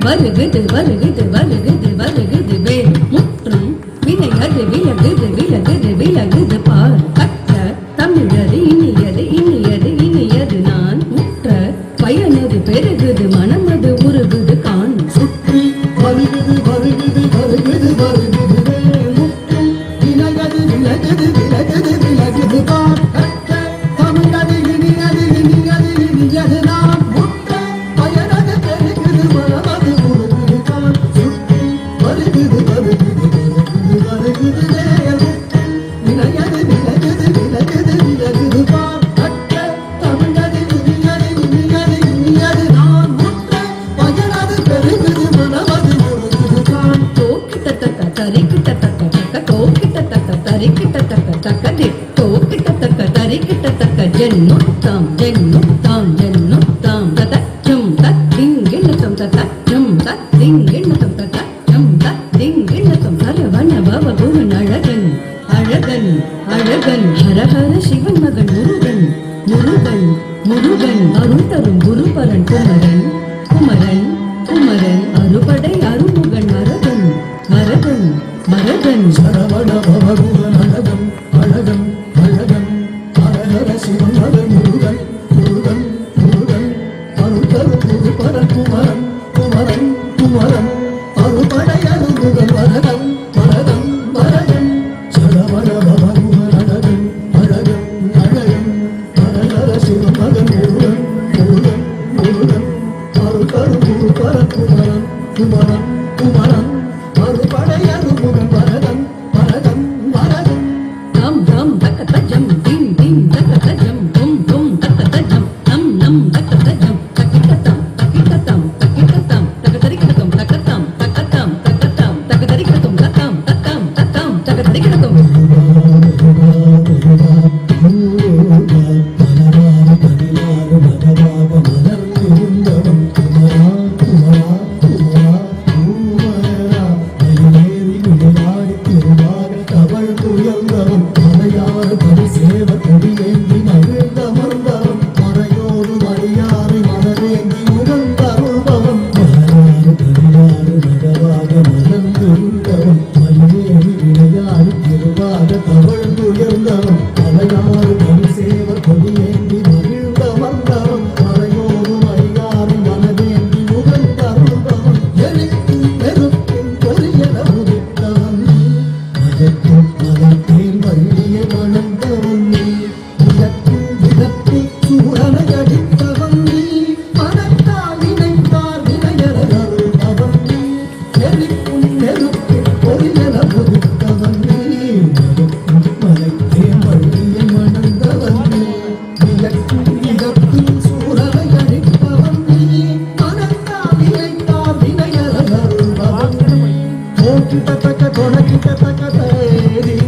வருகுது வருகுது வருகுது வருகுது வேல் முற்றும் வினையது விலகுது விலகுது விலகுது பார் கற்ற தமிழது இனியது இனியது இனியது நான் உற்ற பயனது பெருகுது மனமது உருகுது கான் சுற்றி வருகுது வருகுது வருகுது வருகுது வேல் முற்றும் வினையது விலகுது விலகுது விலகுது பார் கற்ற தமிழது இனியது இனியது இனியது நான் உற்ற பயனது பெருகுது மனமது உருகுது கான் சுற்றி வருகுது வருகுது வருகுது வருகுது வேல் முற்றும் வினையது விலகுது விலகுது விலகுது பார் கற்ற தமிழது இனியது இனியது இனியது நான் உற்ற பயனது பெருகுது மனமது உருகுது கான் தோக்கிட்ட தக்க தரிக்கிட்ட தக்க தக்க தோக்கிட்ட தக்க தரிக்கிட்ட தக்க தக்க தோக்கிட்ட தக்க தரிக்கிட்ட தக்க ஜென்னுத்தாம் ஜென்னுத்தாம் ஜென்னுத்தாம் தத்தம் தத்திங்கிண்ணத்தம் தத்தம் தத்திங்கிண்ணத்தம் தத்தம் தத்திங்கிண்ணத்தம் சரவண பவ குருன் அழகன் அழகன் அழகன் ஹரஹர சிவன் மகன் முருகன் முருகன் முருகன் அருள் தரும் குருபரன் குமரன் குமரன் குமரன் அறுபடை அருமுகன் மரகன் மரகன் மரகன் சரவண பவகுகன் அழகன் அழகன் அழகன் ஹரஹர சிவன் மகன் முருகன் முருகன் முருகன் அருள் தரும் குருபரன் குமரன் குமரன் குமரன் அறுபடை அருமுகன் மரகன் மரகன் மரகன் சரவண பவகுகன் அழகன் அழகன் அழகன் ஹரஹர சிவன் மகன் முருகன் முருகன் முருகன் அருள் தரும் குருபரன் குமரன் குமரன் குமரன் அறுபடை அருமுகன் மரகன் மரகன் மரகன் தம் தம் தக்க தஜம் திம் திம் தக்க தஜம் தும் தும் தக்க தஜம் நம் நம் தக்க தஜம் தக்கிட்டதம் தக்கிட்டதம் தக்கிட்டதம் தக்க தரிக்கிட்டதம் தக்கதம் தக்கதம் தக்கதம் தக்க தரிக்கிட்டதம் தக்கம் தக்கம் தக்கம் தக்க தரிக்கிட்டதம் Kita taka